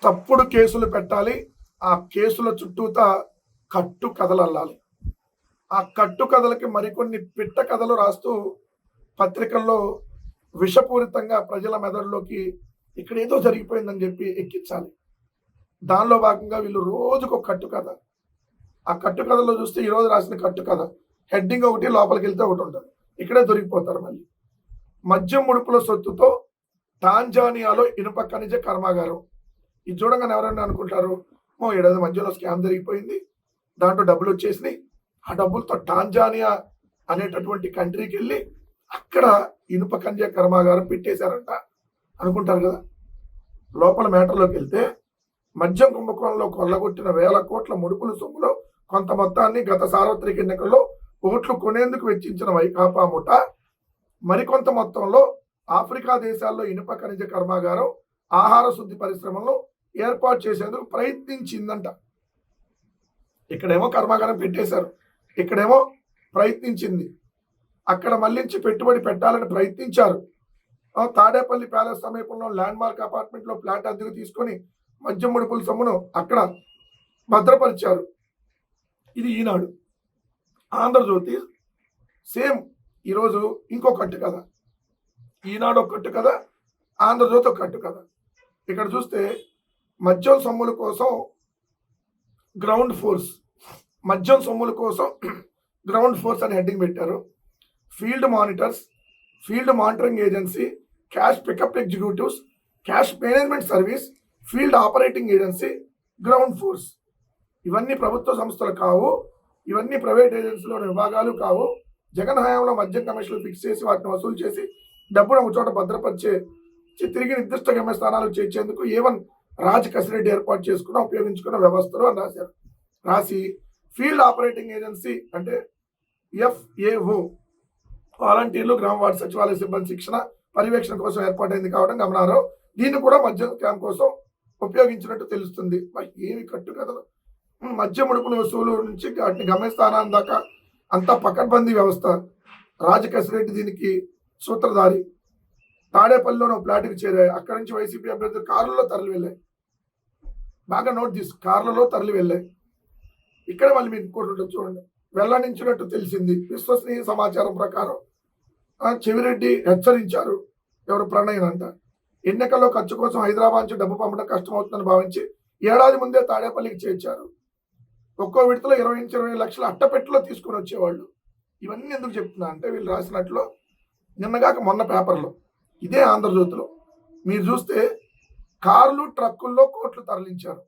తప్పుడు కేసులు పెట్టాలి. ఆ కేసుల చుట్టూతా కట్టు కథలు అల్లాలి. ఆ కట్టు కథలకి మరికొన్ని పిట్ట కథలు రాస్తూ పత్రికల్లో విషపూరితంగా ప్రజల మెదడులోకి ఇక్కడ ఏదో జరిగిపోయిందని చెప్పి ఎక్కించాలి. దానిలో భాగంగా వీళ్ళు రోజుకు కట్టు కథ. ఆ కట్టు కథలో చూస్తే ఈరోజు రాసిన కట్టు కథ హెడ్డింగ్ ఒకటి, లోపలికి వెళ్తే ఒకటి ఉంటుంది. ఇక్కడే దొరికిపోతారు మళ్ళీ. మద్యం ముడుపుల సొత్తుతో టాంజానియాలో ఇనుప ఖనిజ కర్మాగారం. ఇది చూడంగానే ఎవరైనా అనుకుంటారు, ఏడాది మధ్యలో స్కామ్ జరిగిపోయింది, దాంట్లో డబ్బులు వచ్చేసినాయి, ఆ డబ్బులతో టాంజానియా అనేటటువంటి కంట్రీకి వెళ్ళి అక్కడ ఇనుప ఖనిజ కర్మాగారం పెట్టేశారంట అనుకుంటారు కదా. లోపల మ్యాటర్లోకి వెళ్తే మద్యం కుంభకోణంలో కొల్లగొట్టిన 1000 కోట్ల ముడుపుల సొమ్ములో కొంత మొత్తాన్ని గత సార్వత్రిక ఎన్నికల్లో ఓట్లు కొనేందుకు వెచ్చించిన వైకాపా ముఠ మరికొంత మొత్తంలో ఆఫ్రికా దేశాల్లో ఇనుప ఖనిజ కర్మాగారం, ఆహార శుద్ధి పరిశ్రమలను ఏర్పాటు చేసేందుకు ప్రయత్నించిందంట. ఇక్కడేమో కర్మాగారం పెట్టేశారు, ఇక్కడేమో ప్రయత్నించింది. అక్కడ మళ్ళించి పెట్టుబడి పెట్టాలని ప్రయత్నించారు. తాడేపల్లి ప్యాలెస్ సమీపంలో ల్యాండ్ మార్క్ అపార్ట్మెంట్ లో ఫ్లాట్ అద్దెకు తీసుకొని మద్యం ముడుపుల సొమ్మును అక్కడ భద్రపరిచారు. ఇది ఈనాడు. ఆంధ్రజ్యోతి సేమ్ ఈరోజు ఇంకో కట్టు కథ. ఈనాడు ఒక కట్టు కథ, ఆంధ్రజ్యోతి ఒక కట్టు కథ. ఇక్కడ చూస్తే మద్యం సొమ్ముల కోసం గ్రౌండ్ ఫోర్స్, మద్యం సొమ్ముల కోసం గ్రౌండ్ ఫోర్స్ అని హెడ్డింగ్ పెట్టారు. Field monitors, field monitoring agency, cash pickup executives, cash management service, field operating agency, ground force. ఇవన్నీ ప్రభుత్వ సంస్థలు కావు, ఇవన్నీ ప్రైవేట్ ఏజెన్సీలోని విభాగాలు కావు. జగన్ హయాంలో మద్యం కమిషన్లు ఫిక్స్ చేసి వాటిని వసూలు చేసి డబ్బును ఒక చోట భద్రపరిచే తిరిగి నిర్దిష్ట గమ్యస్థానాలకు చేర్చేందుకు ఏవన్ రాజ్ కసిరెడ్డి ఏర్పాటు చేసుకున్న ఉపయోగించుకున్న వ్యవస్థలు అని రాశారు. రాసి ఫీల్డ్ ఆపరేటింగ్ ఏజెన్సీ అంటే FAO, వాలంటీర్లు, గ్రామ వార్డు సచివాలయ సిబ్బంది శిక్షణ పర్యవేక్షణ కోసం ఏర్పాటైంది కావడం గమనార్హం. దీన్ని కూడా మద్యం స్కామ్ కోసం ఉపయోగించినట్టు తెలుస్తుంది. ఏమి కట్టు కథలు! మద్యం ముడుపుల వసూలు నుంచి వాటిని గమ్యస్థానాన్ని దాకా అంతా పకడ్బందీ వ్యవస్థ. రాజకసిరెడ్డి దీనికి సూత్రధారి. తాడేపల్లిలోని ఫ్లాట్కి చేరాయి. అక్కడి నుంచి వైసీపీ అభ్యర్థులు కారులలో తరలి వెళ్ళాయి. బాగా నోట్ తీసు, కార్లలో తరలి వెళ్ళాయి. ఇక్కడ మళ్ళీ మీకు ఇంకోటి ఉంటుంది చూడండి. వెల్లడించినట్టు తెలిసింది. విశ్వసనీయ సమాచారం ప్రకారం చెవిరెడ్డి హెచ్చరించారు. ఎవరు? ప్రణయ్ అంట. ఎన్నికల్లో ఖర్చు కోసం హైదరాబాద్ నుంచి డబ్బు పంపడం కష్టమవుతుందని భావించి ఏడాది ముందే తాడేపల్లికి చేర్చారు. ఒక్కో విడతలో 20 నుంచి 20 లక్షల అట్టపెట్టులో తీసుకుని వచ్చేవాళ్ళు. ఇవన్నీ ఎందుకు చెప్తున్నా అంటే వీళ్ళు రాసినట్లు నిన్నగాక మొన్న పేపర్లో, ఇదే ఆంధ్రజ్యోతిలో మీరు చూస్తే కార్లు ట్రక్కుల్లో కోట్లు తరలించారు.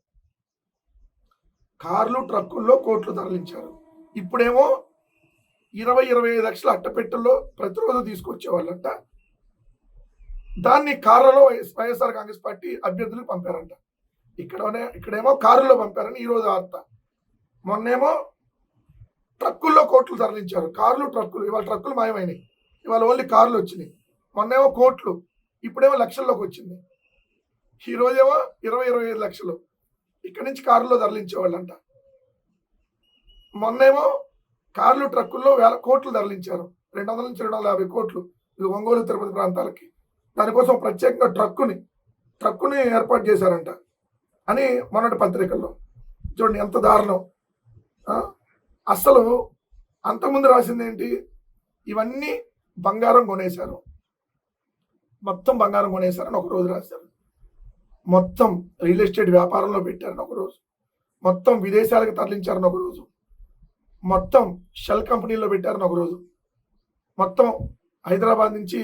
కార్లు ట్రక్కుల్లో కోట్లు తరలించారు. ఇప్పుడేమో 20-25 లక్షల అట్టపెట్టుల్లో ప్రతిరోజు తీసుకొచ్చేవాళ్ళంట. దాన్ని కార్లలో వైఎస్ఆర్ కాంగ్రెస్ పార్టీ అభ్యర్థులకు పంపారంట. ఇక్కడేమో కారులో పంపారని ఈరోజు వార్త. మొన్నేమో ట్రక్కుల్లో కోట్లు తరలించారు. కార్లు, ట్రక్కులు. ఇవాళ ట్రక్కులు మాయమైనాయి, ఇవాళ ఓన్లీ కార్లు వచ్చినాయి. మొన్నేమో కోట్లు, ఇప్పుడేమో లక్షల్లోకి వచ్చింది. ఈరోజేమో 20-25 లక్షలు ఇక్కడి నుంచి కారులో తరలించేవాళ్ళంట. మొన్నేమో కార్లు, ట్రక్కుల్లో 1000 కోట్లు తరలించారు. 200 నుంచి 250 కోట్లు ఇది ఒంగోలు, తిరుపతి ప్రాంతాలకి. దానికోసం ప్రత్యేకంగా ట్రక్కుని ఏర్పాటు చేశారంట అని మొన్నటి పత్రికల్లో. చూడండి ఎంత దారుణం. అసలు అంతకుముందు రాసింది ఏంటి? ఇవన్నీ బంగారం కొనేశారు, మొత్తం బంగారం కొనేశారని ఒకరోజు రాశారు. మొత్తం రియల్ ఎస్టేట్ వ్యాపారంలో పెట్టారని ఒకరోజు, మొత్తం విదేశాలకు తరలించారని ఒకరోజు, మొత్తం షెల్ కంపెనీలో పెట్టారని ఒకరోజు, మొత్తం హైదరాబాద్ నుంచి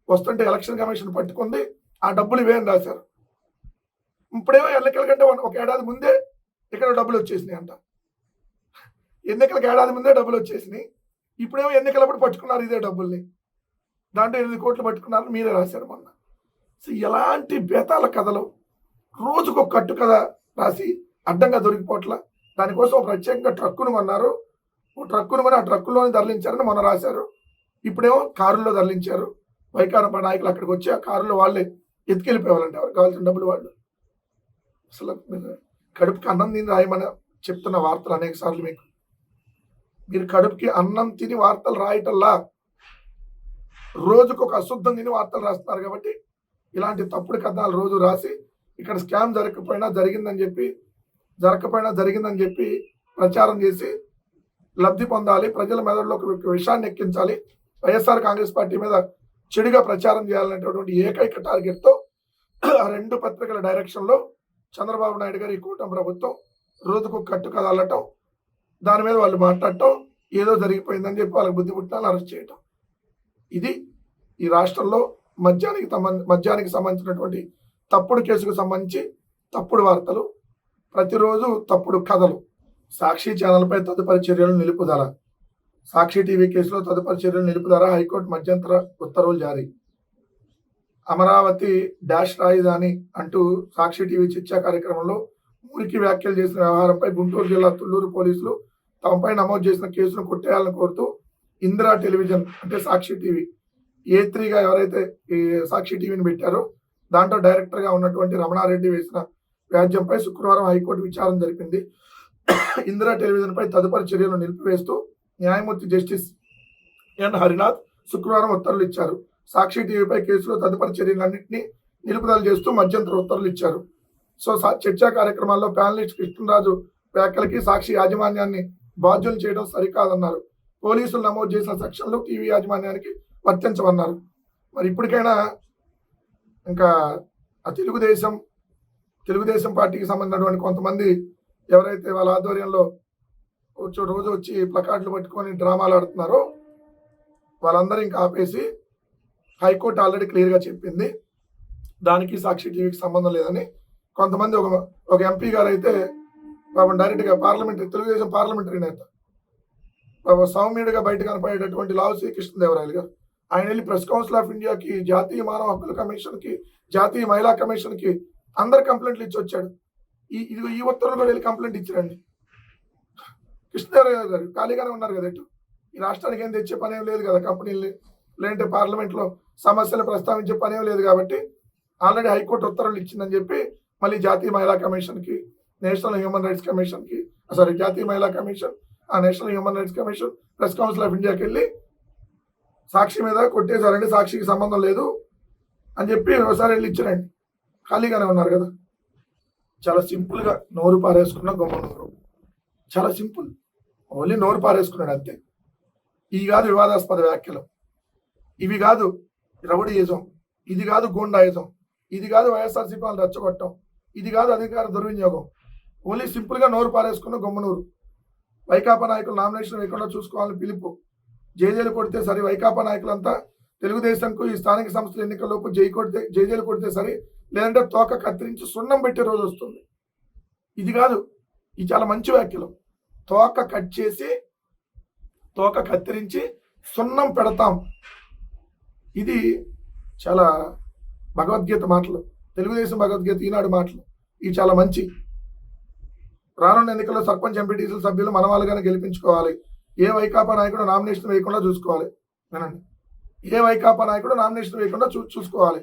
వస్తుంటే ఎలక్షన్ కమిషన్ పట్టుకుంది, ఆ డబ్బులు ఇవే అని రాశారు. ఇప్పుడేమో ఎన్నికల కంటే ఒక ఏడాది ముందే ఇక్కడ డబ్బులు వచ్చేసినాయి అంట. ఎన్నికలకు ఏడాది ముందే డబ్బులు వచ్చేసినాయి. ఇప్పుడేమో ఎన్నికలప్పుడు పట్టుకున్నారు ఇదే డబ్బుల్ని. దాంట్లో 8 కోట్లు పట్టుకున్నారు, మీరే రాశారు మొన్న. సో ఎలాంటి బేతాల కథలు! రోజుకు ఒక కట్టు కథ రాసి అడ్డంగా దొరికిపోట్ల. దానికోసం ప్రత్యేకంగా ట్రక్కును కొన్నారు. ట్రక్కును కొని ఆ ట్రక్కులోని తరలించారని మొన్న రాశారు. ఇప్పుడేమో కారుల్లో తరలించారు. వైకాపా నాయకులు అక్కడికి వచ్చి ఆ కారులో వాళ్ళే ఎత్తుకెళ్ళిపోవాలంటే ఎవరికి కావాల్సిన డబ్బులు వాళ్ళు. అసలు కడుపుకి అన్నం తిని రాయమని చెప్తున్న వార్తలు అనేక సార్లు మీరు కడుపుకి అన్నం తిని వార్తలు రాయటల్లా రోజుకు ఒక అశుద్ధం తిని వార్తలు రాస్తున్నారు. కాబట్టి ఇలాంటి తప్పుడు కథనాలు రోజు రాసి ఇక్కడ స్కామ్ జరగకపోయినా జరిగిందని చెప్పి ప్రచారం చేసి లబ్ధి పొందాలి, ప్రజల మెదడులోకి ఒక విషయాన్ని ఎక్కించాలి, వైఎస్ఆర్ కాంగ్రెస్ పార్టీ మీద చెడుగా ప్రచారం చేయాలనేటటువంటి ఏకైక టార్గెట్తో ఆ రెండు పత్రికల డైరెక్షన్లో చంద్రబాబు నాయుడు గారి ఈ కూటమి ప్రభుత్వం రోజుకు కట్టు కథ అల్లటం, దాని మీద వాళ్ళు మాట్లాడటం, ఏదో జరిగిపోయిందని చెప్పి వాళ్ళకి బుద్ధి పుట్టాలని అరెస్ట్ చేయటం. ఇది ఈ రాష్ట్రంలో మద్యానికి సంబంధించినటువంటి తప్పుడు కేసుకు సంబంధించి తప్పుడు వార్తలు, ప్రతిరోజు తప్పుడు కథలు. సాక్షి ఛానల్పై తదుపరి చర్యలు నిలుపుదల. సాక్షి టీవీ కేసులో తదుపరి చర్యలు నిలుపుదల, హైకోర్టు మధ్యంతర ఉత్తర్వులు జారీ. అమరావతి డాష్ రాజధాని అంటూ సాక్షి టీవీ చర్చా కార్యక్రమంలో మురికి వ్యాఖ్యలు చేసిన వ్యవహారంపై గుంటూరు జిల్లా తుళ్లూరు పోలీసులు తమపై నమోదు చేసిన కేసును కొట్టేయాలని కోరుతూ ఇందిరా టెలివిజన్ అంటే సాక్షి టీవీ A3గా ఎవరైతే ఈ సాక్షి టీవీని పెట్టారో దాంట్లో డైరెక్టర్గా ఉన్నటువంటి రమణారెడ్డి వేసిన వ్యాజ్యంపై శుక్రవారం హైకోర్టు విచారణ జరిపింది. ఇందిరా టెలివిజన్పై తదుపరి చర్యలు నిలిపివేస్తూ న్యాయమూర్తి జస్టిస్ ఎన్ హరినాథ్ శుక్రవారం ఉత్తర్వులు ఇచ్చారు. సాక్షి టీవీపై కేసులో తదుపరి చర్యలన్నింటినీ నిలుపుదల చేస్తూ మధ్యంతర ఉత్తర్వులు ఇచ్చారు. సో చర్చా కార్యక్రమాల్లో ప్యానలిస్ట్ కృష్ణరాజు వ్యాఖ్యలకి సాక్షి యాజమాన్యాన్ని బాధ్యులు చేయడం సరికాదన్నారు. పోలీసులు నమోదు చేసిన సెక్షన్లు టీవీ యాజమాన్యానికి వర్తించమన్నారు. మరి ఇప్పటికైనా ఇంకా ఆ తెలుగుదేశం పార్టీకి సంబంధించినటువంటి కొంతమంది ఎవరైతే వాళ్ళ ఆధ్వర్యంలో రోజు వచ్చి ప్లకార్డులు పట్టుకొని డ్రామాలు ఆడుతున్నారో వాళ్ళందరూ ఇంకా ఆపేసి, హైకోర్టు ఆల్రెడీ క్లియర్గా చెప్పింది దానికి సాక్షి టీవీకి సంబంధం లేదని. కొంతమంది ఒక ఎంపీ గారు అయితే పాపం డైరెక్ట్గా తెలుగుదేశం పార్లమెంటరీ నేత పాపం సౌమ్యుడిగా బయట కనపడేటటువంటి లావు శ్రీ కృష్ణదేవరాయలు గారు ఆయన వెళ్ళి ప్రెస్ కౌన్సిల్ ఆఫ్ ఇండియాకి, జాతీయ మానవ హక్కుల కమిషన్కి, జాతీయ మహిళా కమిషన్కి అందరు కంప్లైంట్లు ఇచ్చి వచ్చాడు. ఈ ఉత్తర్వులు కూడా వెళ్ళి కంప్లైంట్ ఇచ్చారండి. కృష్ణదేవరాయలు గారు ఖాళీగానే ఉన్నారు కదా, ఇటు ఈ రాష్ట్రానికి ఏం తెచ్చే పని ఏం లేదు కదా, కంపెనీలు లేదంటే పార్లమెంట్లో సమస్యలు ప్రస్తావించే పని ఏం లేదు కాబట్టి ఆల్రెడీ హైకోర్టు ఉత్తర్వులు ఇచ్చిందని చెప్పి మళ్ళీ జాతీయ మహిళా కమిషన్కి, నేషనల్ హ్యూమన్ రైట్స్ కమిషన్కి, జాతీయ మహిళా కమిషన్, ఆ national human rights commission, press council of ఇండియాకి వెళ్ళి సాక్షి మీద కొట్టేశారండి, సాక్షికి సంబంధం లేదు అని చెప్పి ఒకసారి వెళ్ళి ఇచ్చారండి. ఖాళీగానే ఉన్నారు కదా. చాలా సింపుల్గా నోరు పారేసుకున్న గొమ్మ నోరు, చాలా సింపుల్, ఓన్లీ నోరు పారేసుకున్నాడు అంతే. ఇవి కాదు వివాదాస్పద వ్యాఖ్యలు, ఇవి కాదు రౌడీయిజం, ఇది కాదు గూండాయిజం, ఇది కాదు వైఎస్ఆర్సీపీ వాళ్ళు రెచ్చగొట్టడం, ఇది కాదు అధికార దుర్వినియోగం. ఓన్లీ సింపుల్గా నోరు పారేసుకున్న గొమ్మనూరు. వైకాపా నాయకులు నామినేషన్ వేయకుండా చూసుకోవాలని పిలుపు. జేజేలు కొడితే సరి, వైకాపా నాయకులంతా తెలుగుదేశంకు ఈ స్థానిక సంస్థల ఎన్నికల్లోపు జేజేలు కొడితే సరి, లేదంటే తోక కత్తిరించి సున్నం పెట్టే రోజు వస్తుంది. ఇది కాదు, ఇది చాలా మంచి వ్యాఖ్యలు. తోక కట్ చేసి తోక కత్తిరించి సున్నం పెడతాం, ఇది చాలా భగవద్గీత మాటలు, తెలుగుదేశం భగవద్గీత ఈనాడు మాటలు. ఇవి చాలా మంచి. రానున్న ఎన్నికల్లో సర్పంచ్ ఎంపీటీసీల సభ్యులు మనవాళ్ళుగానే గెలిపించుకోవాలి. ఏ వైకాపా నాయకుడు నామినేషన్ వేయకుండా చూసుకోవాలి. వినండి, ఏ వైకాపా నాయకుడు నామినేషన్ వేయకుండా చూసుకోవాలి.